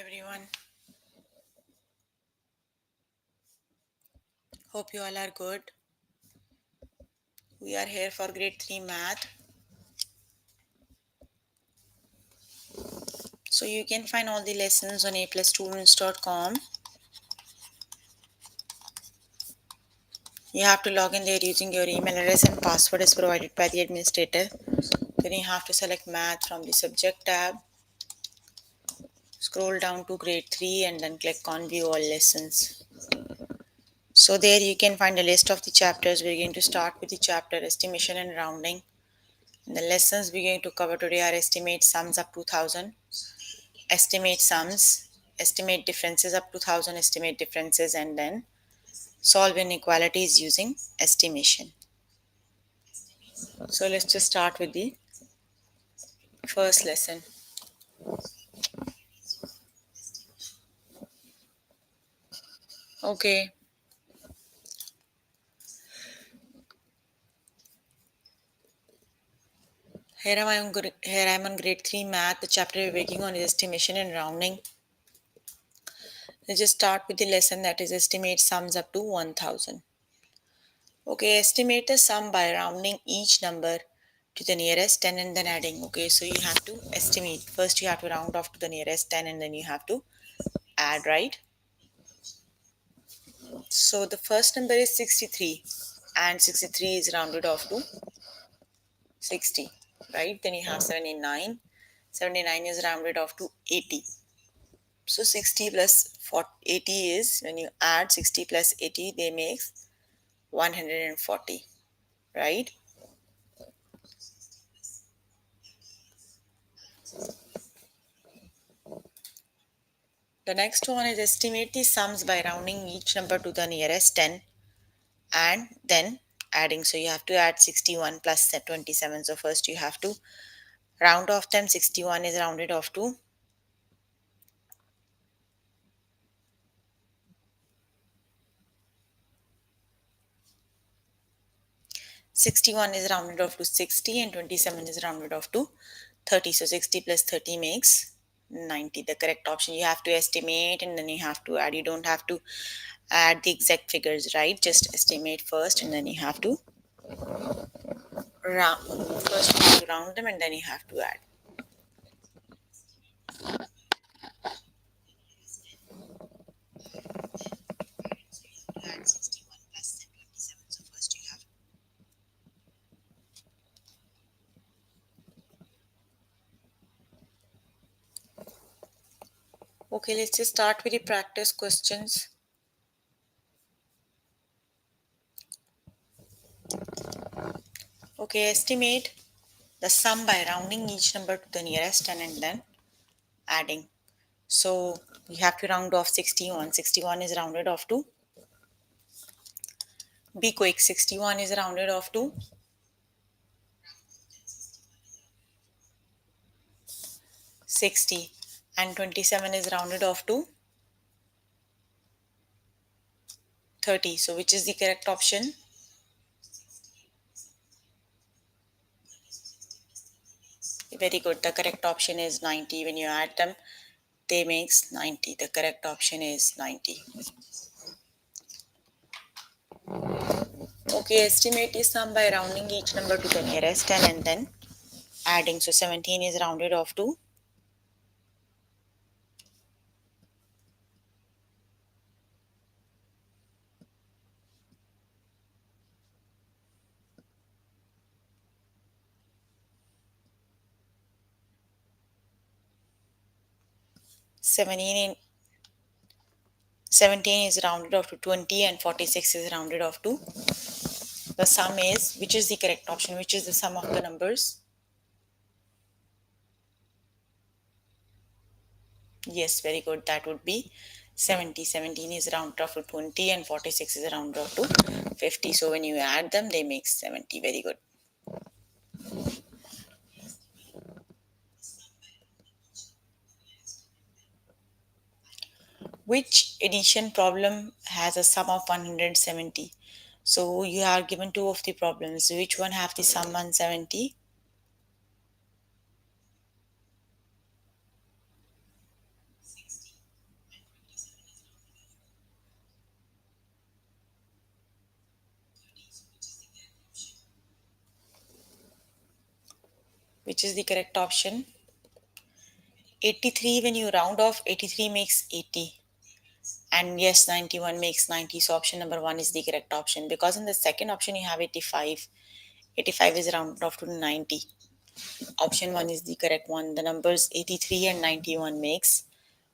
Everyone. Hope you all are good. We are here for grade 3 math. So you can find all the lessons on aplusstudents.com. You have to log in there using your email address and password is provided by the administrator. Then you have to select math from the subject tab. Scroll down to grade 3 and then click on view all lessons. So there you can find a list of the chapters. We're going to start with the chapter estimation and rounding. And the lessons we're going to cover today are estimate sums up to 1000. Estimate sums, estimate differences up to 1000 estimate differences, and then solve inequalities using estimation. So let's just start with the first lesson. Okay, here I am on grade 3 math. The chapter we're working on is estimation and rounding. Let's just start with the lesson that is estimate sums up to 1000. Okay, estimate the sum by rounding each number to the nearest 10 and then adding. Okay, so you have to estimate. First, you have to round off to the nearest 10 and then you have to add, right? So the first number is 63 and 63 is rounded off to 60, right? Then you have 79. 79 is rounded off to 80. So 60 plus 40, 80 is, when you add 60 plus 80, they make 140, right? The next one is estimate the sums by rounding each number to the nearest 10 and then adding. So you have to add 61 plus 27. So first you have to round off them. 61 is rounded off to 61 is rounded off to 60 and 27 is rounded off to 30. So 60 plus 30 makes 90. The correct option, you have to estimate and then you have to add. You don't have to add the exact figures, right? Just estimate first and then you have to round. First you have to round them and then you have to add. Add 61 plus 27. So first you have to. Okay, let's just start with the practice questions. Okay, estimate the sum by rounding each number to the nearest 10 and then adding. So you have to round off 61. 61 is rounded off to, be quick, 61 is rounded off to 60 and 27 is rounded off to 30. So which is the correct option? Very good. The correct option is 90. When you add them, they makes 90. The correct option is 90. Okay, estimate the sum by rounding each number to the nearest 10 and then adding. So 17 is rounded off to 17 17 is rounded off to 20 and 46 is rounded off to, the sum is, which is the correct option, which is the sum of the numbers? Yes, very good. That would be 70. 17 is rounded off to 20 and 46 is rounded off to 50. So when you add them, they make 70. Very good. Which addition problem has a sum of 170? So you are given two of the problems. Which one have the sum 170? which is the correct option. 83, when you round off, 83 makes 80. And yes, 91 makes 90. So option number 1 is the correct option. Because in the second option you have 85. 85 is rounded off to 90. Option 1 is the correct one. The numbers 83 and 91 makes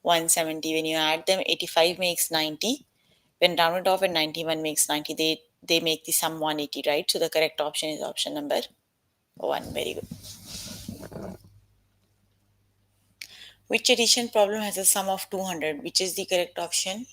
170. When you add them, 85 makes 90. When rounded off and 91 makes 90, they make the sum 180, right? So the correct option is option number 1. Very good. Which addition problem has a sum of 200? Which is the correct option?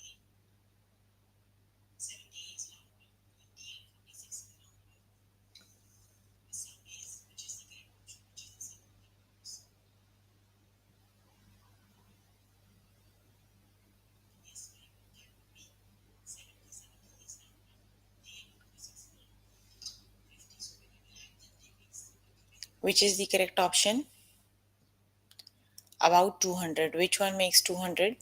Which is the correct option? About 200. Which one makes 200?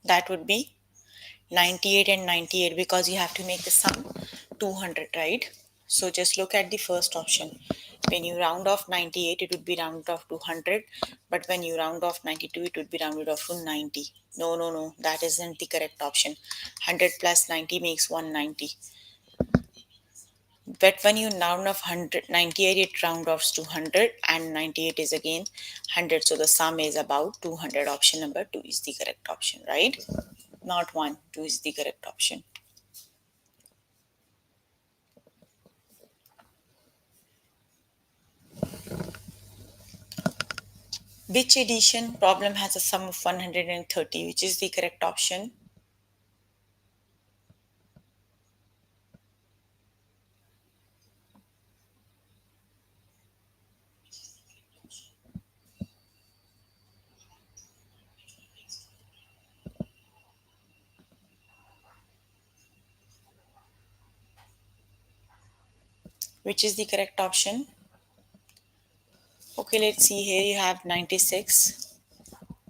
That would be 98 and 98, because you have to make the sum 200, right? So just look at the first option. When you round off 98, it would be rounded off to 100, but when you round off 92, it would be rounded off to 90. No, no, no, that isn't the correct option. 100 plus 90 makes 190. But when you round off 198, it round off to 100, and 98 is again 100. So the sum is about 200. Option number 2 is the correct option, right? Not 1, 2 is the correct option. Which addition problem has a sum of 130? Which is the correct option? Which is the correct option? Okay, let's see. Here you have 96,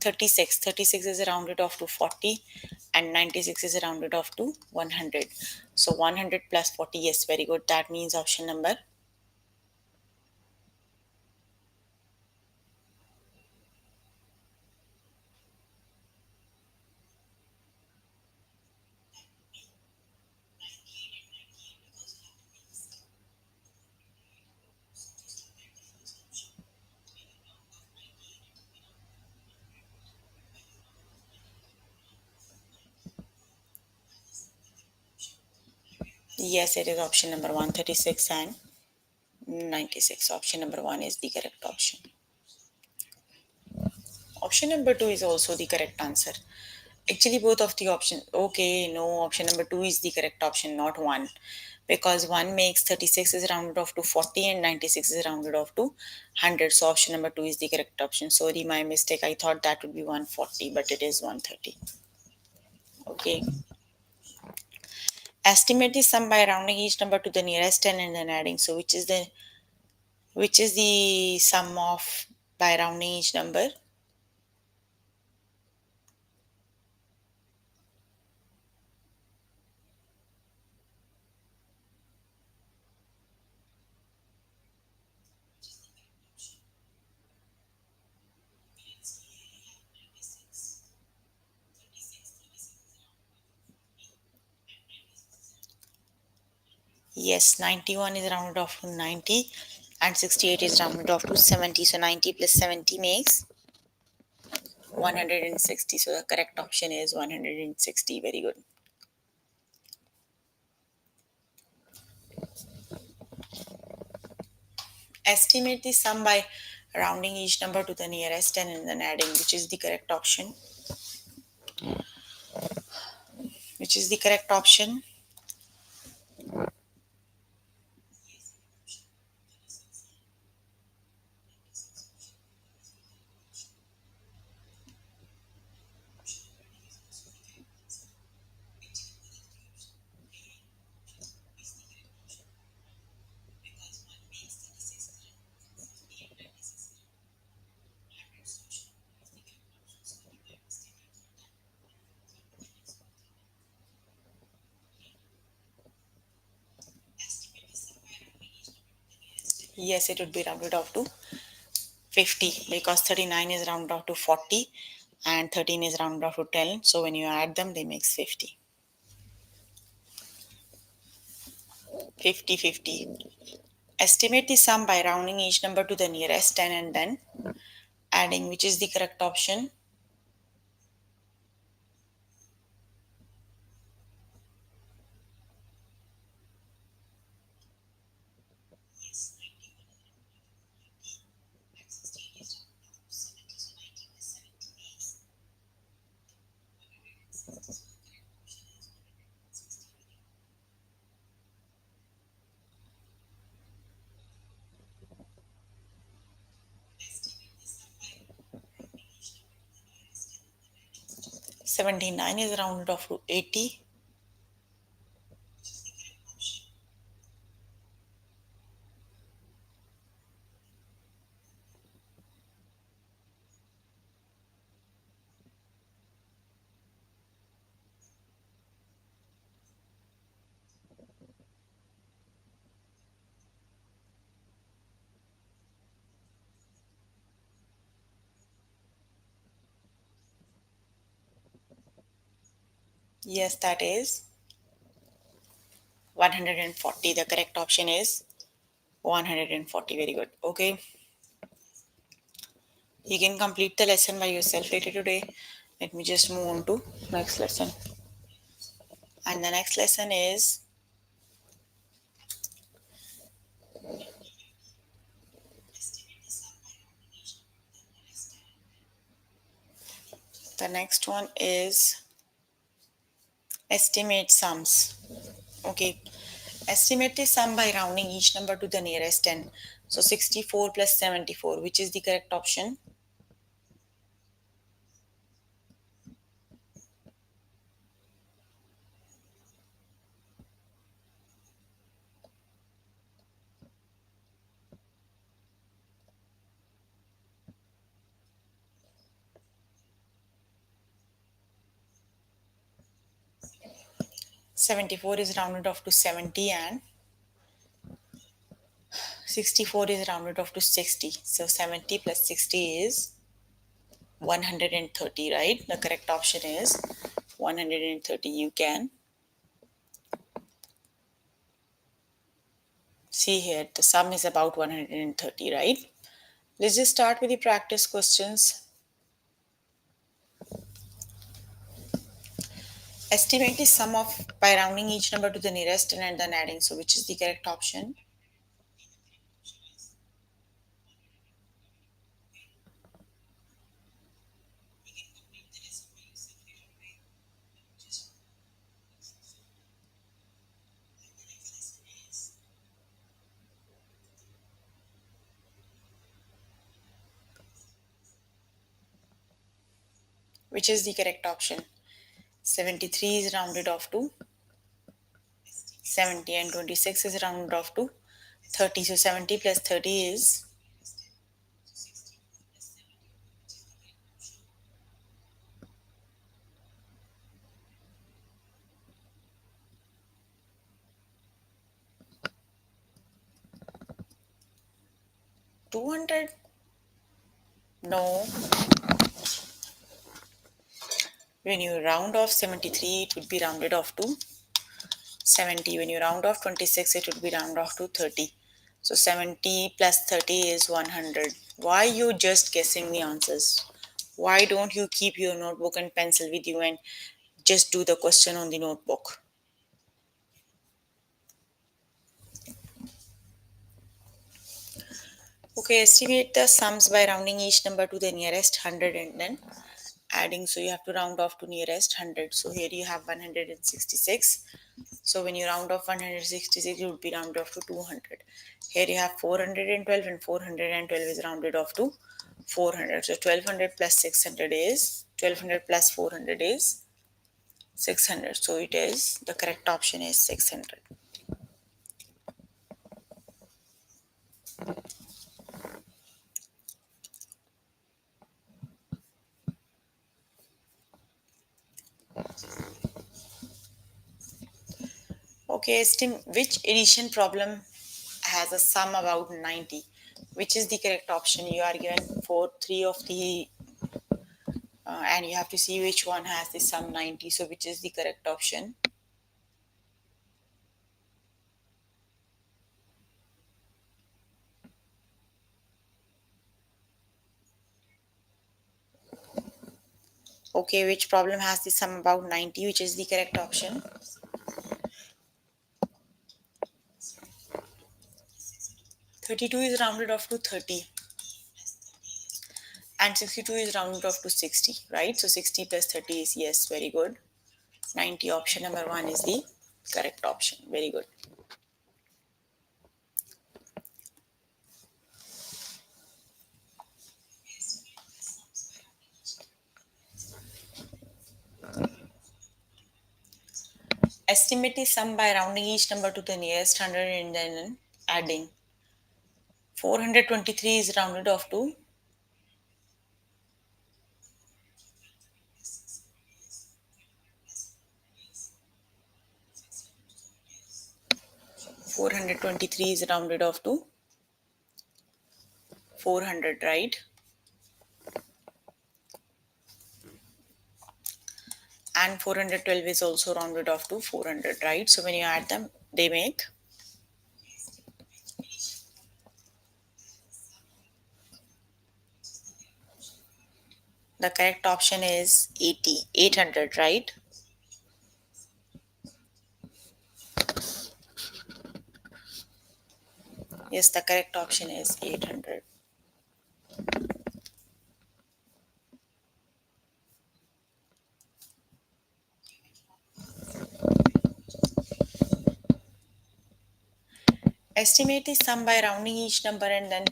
36. 36 is rounded off to 40, and 96 is rounded off to 100. So 100 plus 40, yes, very good. That means option number. Yes, it is option number 136 and 96. Option number 1 is the correct option. Option number 2 is also the correct answer. Actually, both of the options. Okay, no, option number 2 is the correct option, not 1. Because 1 makes 36 is rounded off to 40, and 96 is rounded off to 100. So option number 2 is the correct option. Sorry, my mistake. I thought that would be 140, but it is 130. Okay. Estimate the sum by rounding each number to the nearest 10 and then adding. So which is the sum of by rounding each number? Yes, 91 is rounded off to 90, and 68 is rounded off to 70. So 90 plus 70 makes 160. So the correct option is 160. Very good. Estimate the sum by rounding each number to the nearest 10 and then adding. Which is the correct option? Which is the correct option? Yes, it would be rounded off to 50 because 39 is rounded off to 40 and 13 is rounded off to 10. So when you add them, they makes 50. 50, 50. Estimate the sum by rounding each number to the nearest 10 and then adding, which is the correct option. - 79 is rounded off to 80. Yes, that is 140. The correct option is 140. Very good. Okay. You can complete the lesson by yourself later today. Let me just move on to next lesson. And the next lesson is the next one is estimate sums. Okay. Estimate the sum by rounding each number to the nearest 10. So 64 plus 74, which is the correct option? 74 is rounded off to 70 and 64 is rounded off to 60. So 70 plus 60 is 130, right? The correct option is 130. You can see here the sum is about 130, right? Let's just start with the practice questions. Estimate the sum of by rounding each number to the nearest and then adding. So which is the correct option? Which is the correct option? 73 is rounded off to 70 and 26 is rounded off to 30. So 70 plus 30 is 200. No, when you round off 73, it would be rounded off to 70. When you round off 26, it would be rounded off to 30. So 70 plus 30 is 100. Why you just guessing the answers? Why don't you keep your notebook and pencil with you and just do the question on the notebook? Okay, estimate the sums by rounding each number to the nearest 100 and then adding. So you have to round off to nearest 100. So here you have 166. So when you round off 166, it would be rounded off to 200. Here you have 412 and 412 is rounded off to 400. So 1200 plus 600 is 1200 plus 400 is 600. So it is the correct option is 600. Okay, Estim, which addition problem has a sum about 90. Which is the correct option? You are given for three of the and you have to see which one has the sum 90. So which is the correct option? Okay, which problem has the sum about 90? Which is the correct option? 32 is rounded off to 30 and 62 is rounded off to 60, right? So 60 plus 30 is yes, very good. 90, option number 1 is the correct option. Very good. Estimate is sum by rounding each number to the nearest hundred and then adding. 423 is rounded off to 423 is rounded off to 400, right? And 412 is also rounded off to 400, right? So when you add them, they make the correct option is 80, 800, right? Yes, the correct option is 800. Estimate is sum by rounding each number and then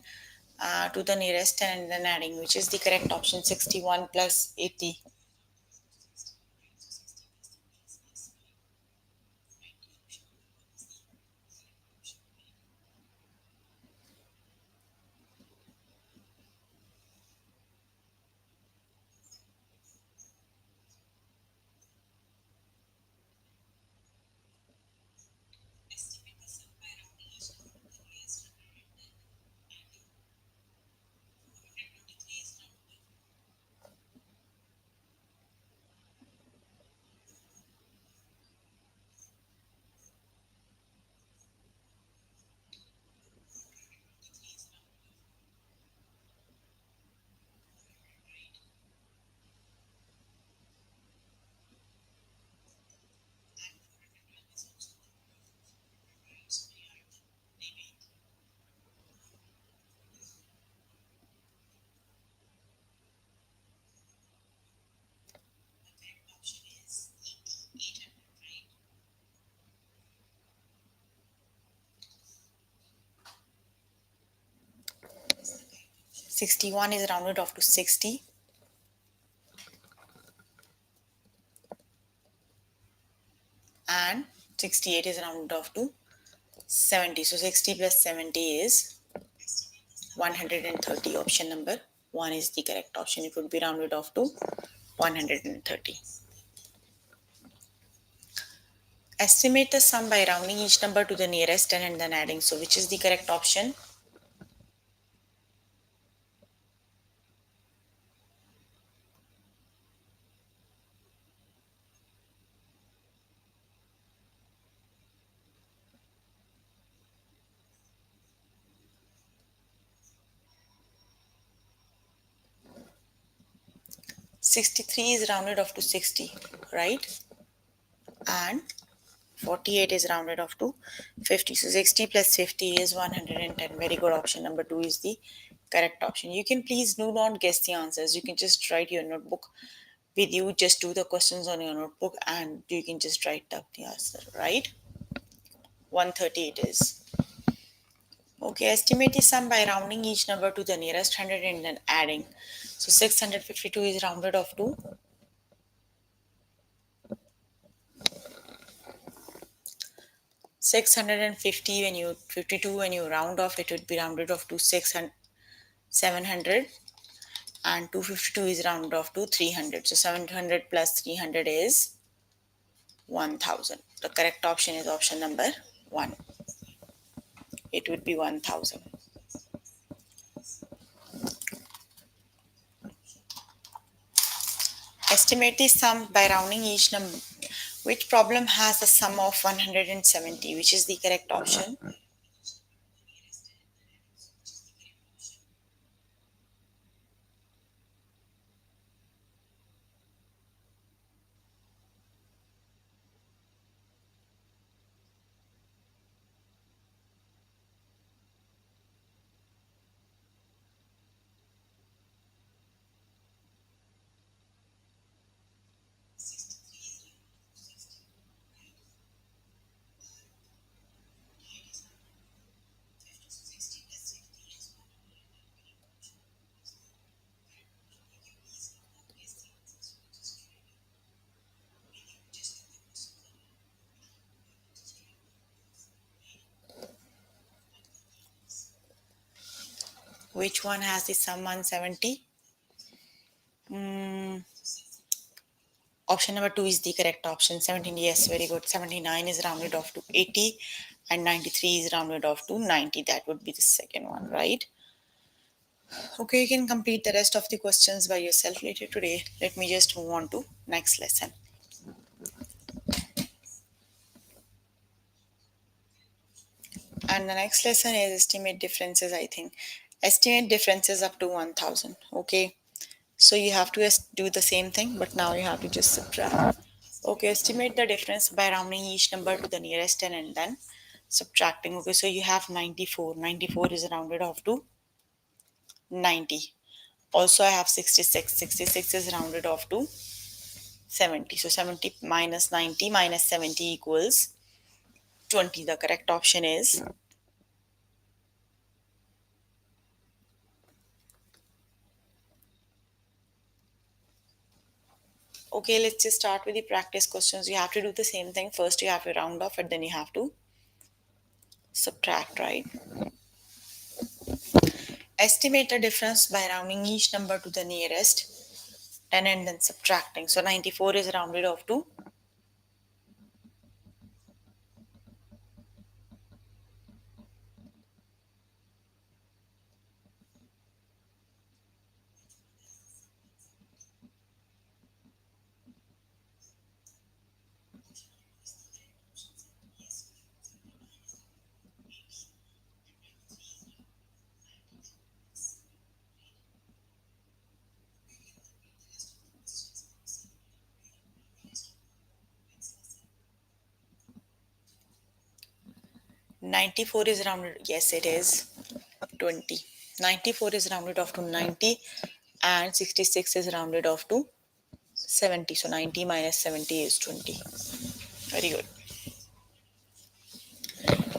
to the nearest and then adding, which is the correct option. 61 plus 80. Sixty-one is rounded off to 60 and 68 is rounded off to 70. So 60 plus 70 is 130. Option number 1 is the correct option. It would be rounded off to 130. Estimate the sum by rounding each number to the nearest 10 and then adding. So which is the correct option? 63 is rounded off to 60, right? And 48 is rounded off to 50. So 60 plus 50 is 110. Very good. Option number 2 is the correct option. You can please do not guess the answers. You can just write your notebook with you. Just do the questions on your notebook and you can just write up the answer, right? 130 it is. Okay, estimate is sum by rounding each number to the nearest hundred and then adding. So 652 is rounded off to 650. When you 52 when you round off, it would be rounded off to 600, 700, and 252 is rounded off to 300. So 700 plus 300 is 1000. The correct option is option number 1. it would be 1000. Estimate the sum by rounding each number. Which problem has a sum of 170? Which is the correct option? Which one has the sum 170? Mm, Option number 2 is the correct option. 17, yes, very good. 79 is rounded off to 80 and 93 is rounded off to 90. That would be the second one, right? Okay, you can complete the rest of the questions by yourself later today. Let me just move on to next lesson. And the next lesson is estimate differences, I think. Estimate differences up to 1000. Okay. So you have to do the same thing, but now you have to just subtract. Okay, estimate the difference by rounding each number to the nearest 10 and then subtracting. Okay, so you have 94. 94 is rounded off to 90. Also, I have 66. 66 is rounded off to 70. So 70 minus 90 minus 70 equals 20. The correct option is. Okay, let's just start with the practice questions. You have to do the same thing. First, you have to round off and then you have to subtract, right? Estimate the difference by rounding each number to the nearest 10 and then subtracting. So 94 is rounded off to 94 is rounded. Yes, it is 20. 94 is rounded off to 90 and 66 is rounded off to 70. So 90 minus 70 is 20. Very good.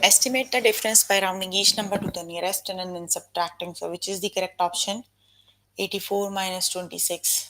Estimate the difference by rounding each number to the nearest 10 and then subtracting. So which is the correct option? 84 minus 26.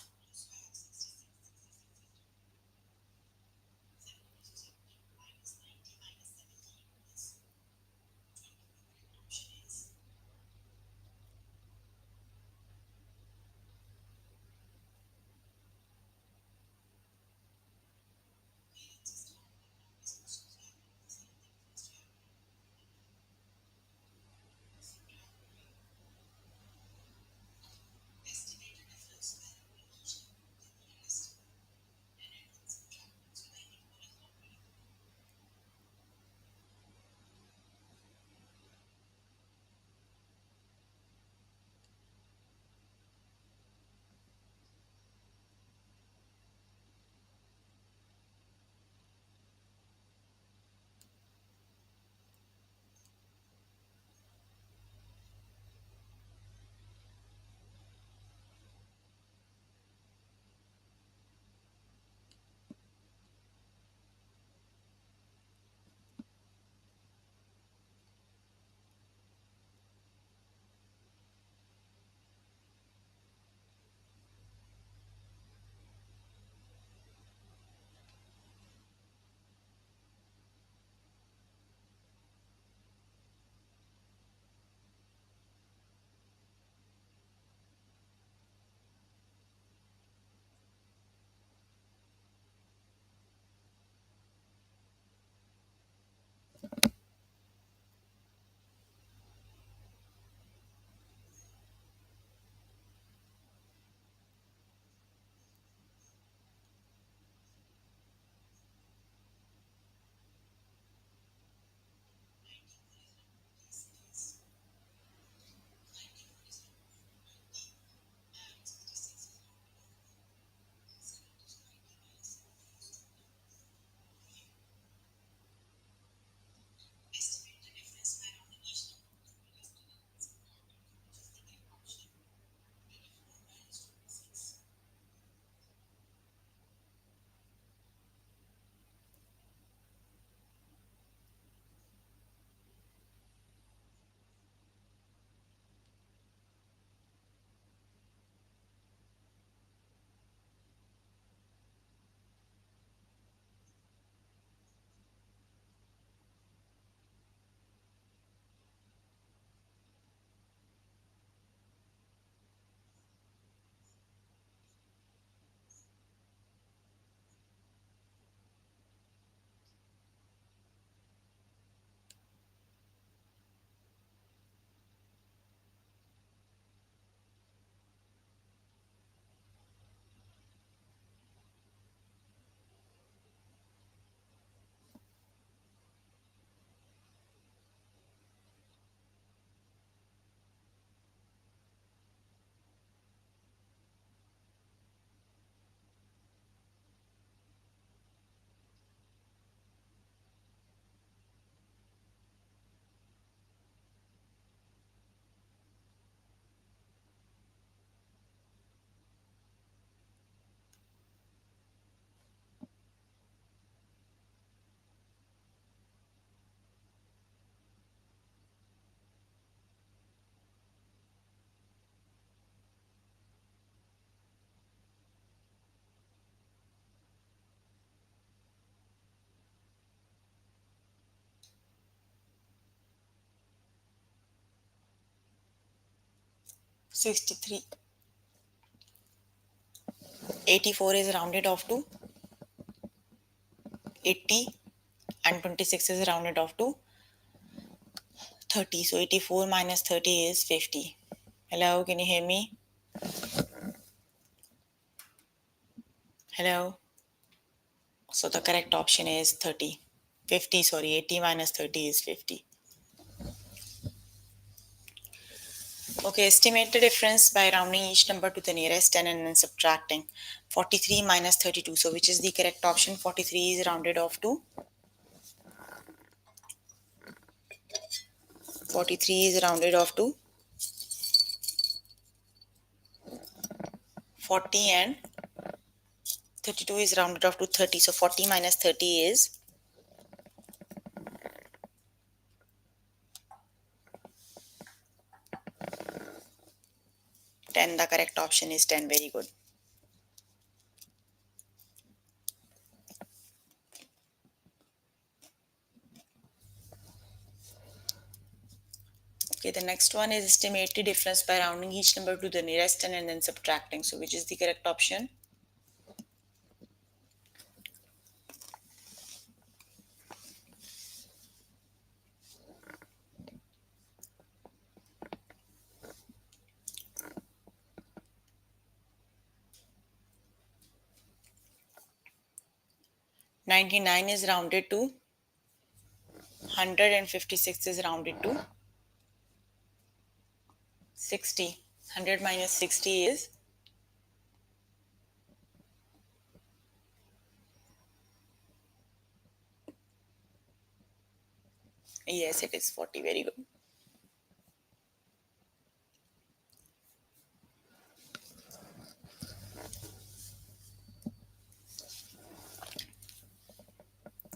63. 84 is rounded off to 80 and 26 is rounded off to 30. So 84 minus 30 is 50. Hello, can you hear me? Hello. So the correct option is 30. 50, sorry, 80 minus 30 is 50. Okay, estimate the difference by rounding each number to the nearest 10 and then subtracting. 43 minus 32. So which is the correct option? 43 is rounded off to 43 is rounded off to 40 and 32 is rounded off to 30. So 40 minus 30 is 10. The correct option is 10. Very good. Okay, the next one is estimate the difference by rounding each number to the nearest 10 and then subtracting. So which is the correct option? 99 is rounded to 100 and 56 is rounded to 60. 100 minus 60 is, yes, it is 40. Very good.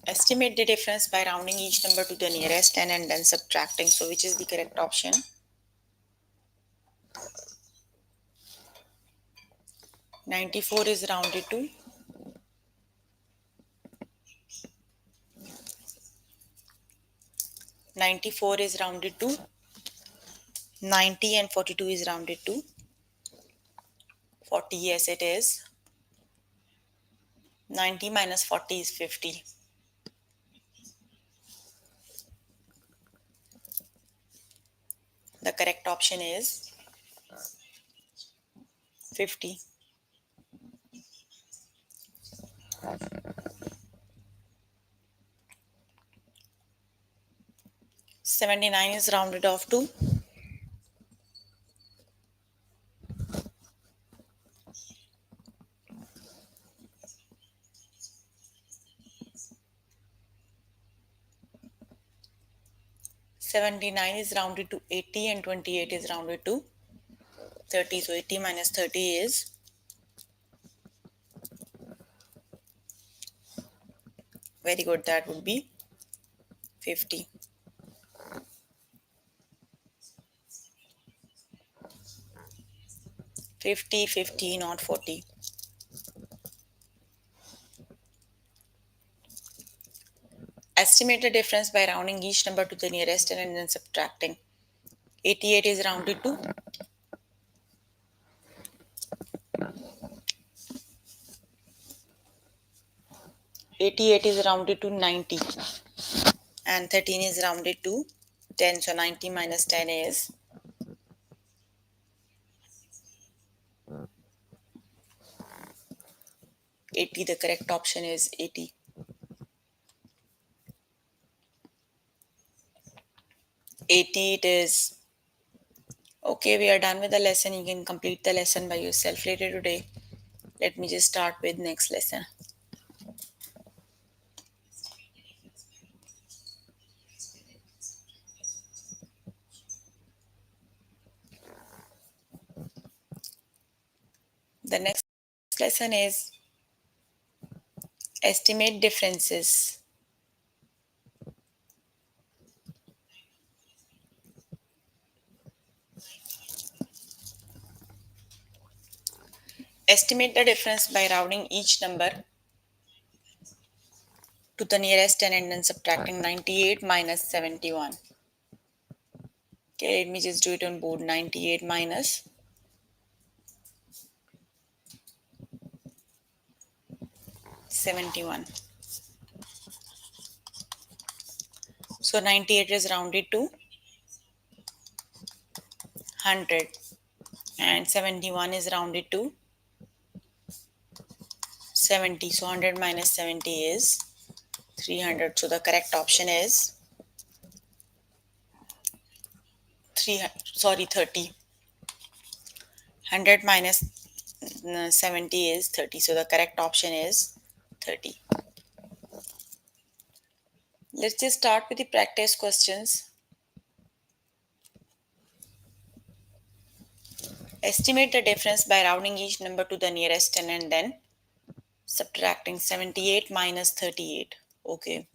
Estimate the difference by rounding each number to the nearest 10 and then subtracting. So which is the correct option? 94 is rounded to 94 is rounded to 90 and 42 is rounded to 40. Yes, it is. 90 minus 40 is 50. The correct option is 50. 79 is rounded off to 79 is rounded to 80 and 28 is rounded to 30. So 80 minus 30 is, very good, that would be 50. 50, 50, not 40. Estimate the difference by rounding each number to the nearest 10 and then subtracting. 88 is rounded to 88 is rounded to 90 and 13 is rounded to 10. So 90 minus 10 is 80. The correct option is 80. 80 it is. Okay, we are done with the lesson. You can complete the lesson by yourself later today. Let me just start with next lesson. The next lesson is estimate differences. Estimate the difference by rounding each number to the nearest 10 and then subtracting. 98 minus 71. Okay, let me just do it on board. 98 minus 71. So 98 is rounded to 100 and 71 is rounded to 70. So 100 minus 70 is 300. So the correct option is 30. 100 minus 70 is 30. So the correct option is 30. Let's just start with the practice questions. Estimate the difference by rounding each number to the nearest 10 and then subtracting 78 minus 38. Okay.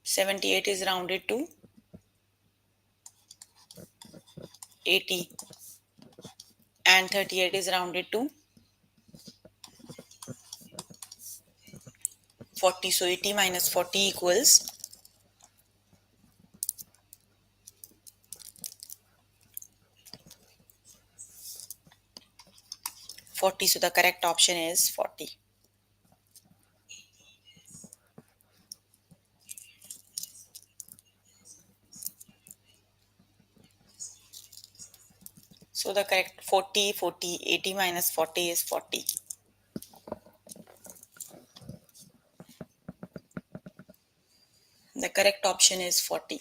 78 is rounded to 80 and 38 is rounded to 40. So 80 minus 40 equals 40. So the correct option is 40. So the correct 40, 80 minus 40 is 40. The correct option is 40.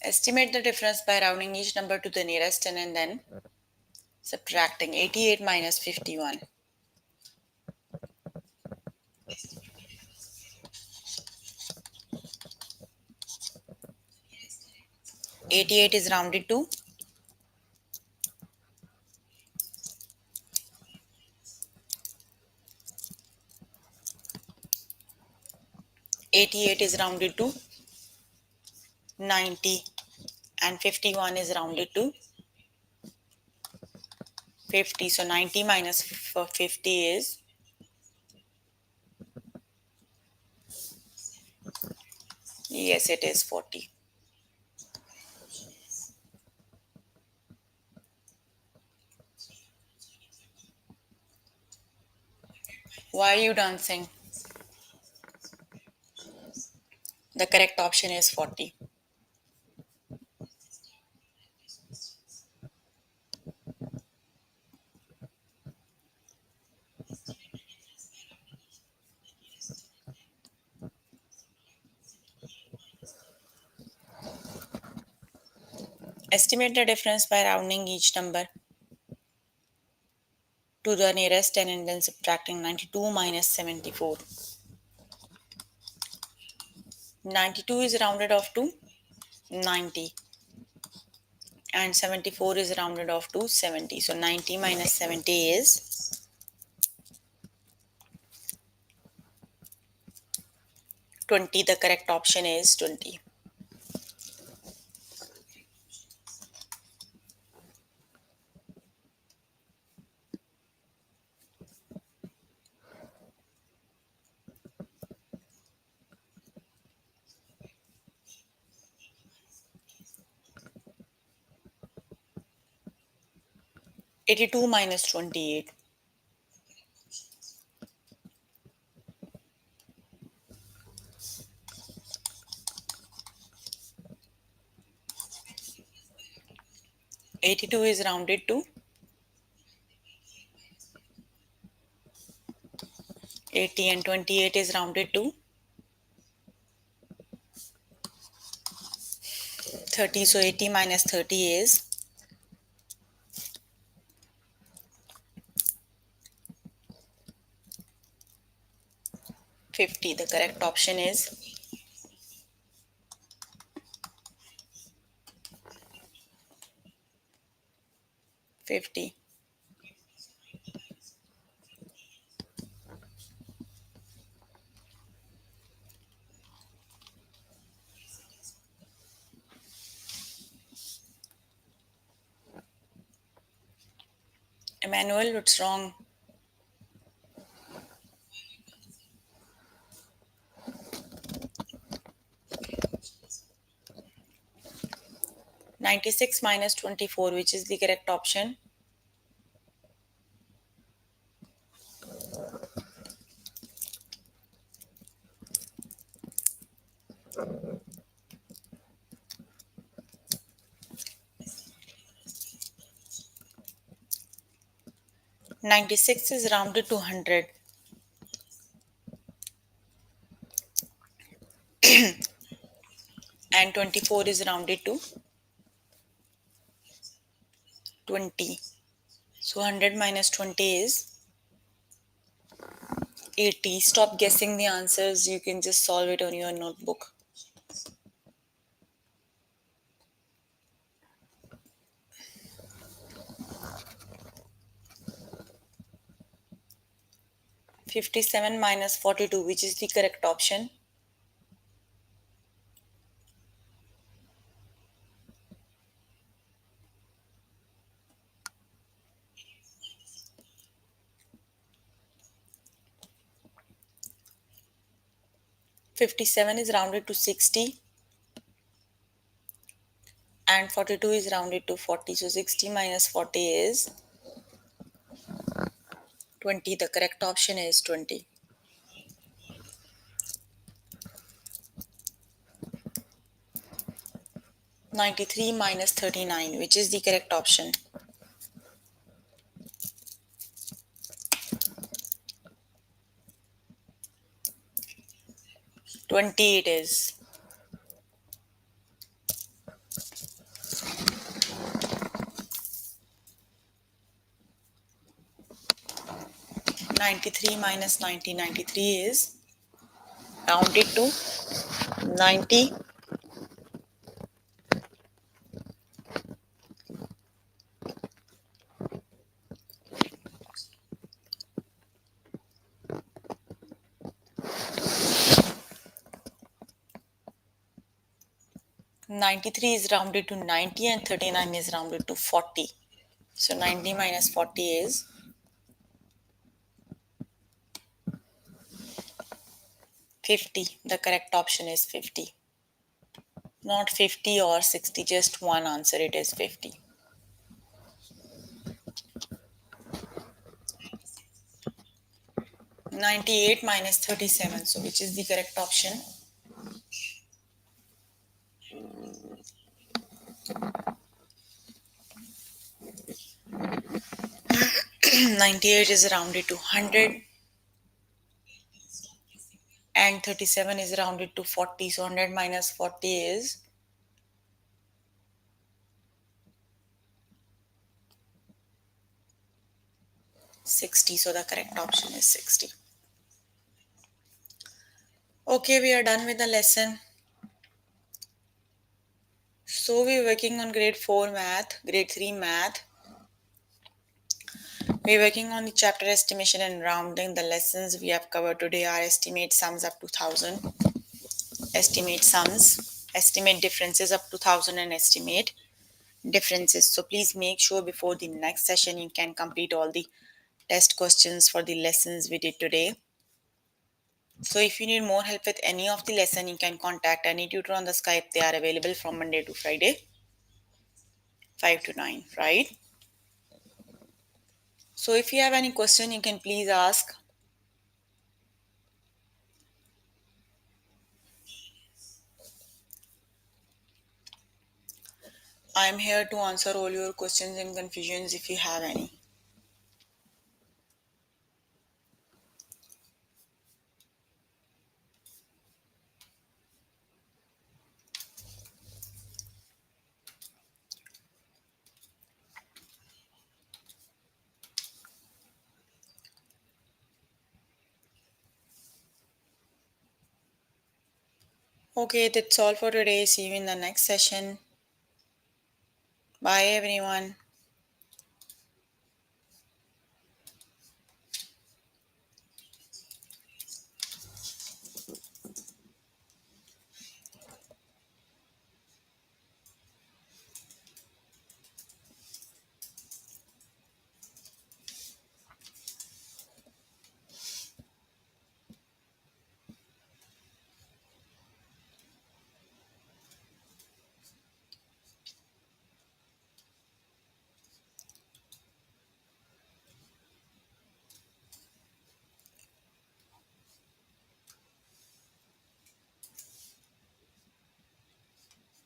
Estimate the difference by rounding each number to the nearest 10 and then subtracting 88 minus 51. 88 is rounded to 88 is rounded to 90 and 51 is rounded to 50. So 90 minus 50 is, yes, it is 40. Why are you dancing? The correct option is 40. Estimate the difference by rounding each number to the nearest 10 and then subtracting 92 minus 74. 92 is rounded off to 90 and 74 is rounded off to 70. So 90 minus 70 is 20. The correct option is 20. Eighty-two minus 28. 82 is rounded to 80 and 28 is rounded to 30. So 80 minus 30 is 50. The correct option is 50. Emmanuel, what's wrong? 96 minus 24, which is the correct option? 96 is rounded to 100 and 24 is rounded to 20. So 100 minus 20 is 80. Stop guessing the answers. You can just solve it on your notebook. "57 minus 42, which is the correct option? 57 is rounded to 60 and 42 is rounded to 40. So 60 minus 40 is 20. The correct option is 20. 93 minus 39, which is the correct option? 20 it is. 93 minus 90. 93 is rounded to 90. 93 is rounded to 90 and 39 is rounded to 40. So 90 minus 40 is 50. The correct option is 50. Not 50 or 60, just one answer. It is 50. 98 minus 37. So which is the correct option? 98 is rounded to 100 and 37 is rounded to 40. So 100 minus 40 is 60. So the correct option is 60. Okay, we are done with the lesson. So we're working on grade 4 math, grade 3 math. We're working on the chapter estimation and rounding. The lessons we have covered today are estimate sums up to 1000, estimate sums, estimate differences up to 1000 and estimate differences. So please make sure before the next session you can complete all the test questions for the lessons we did today. So if you need more help with any of the lesson, you can contact any tutor on the Skype. They are available from Monday to Friday, 5 to 9, right? So if you have any question, you can please ask. I am here to answer all your questions and confusions if you have any. Okay, that's all for today. See you in the next session. Bye everyone.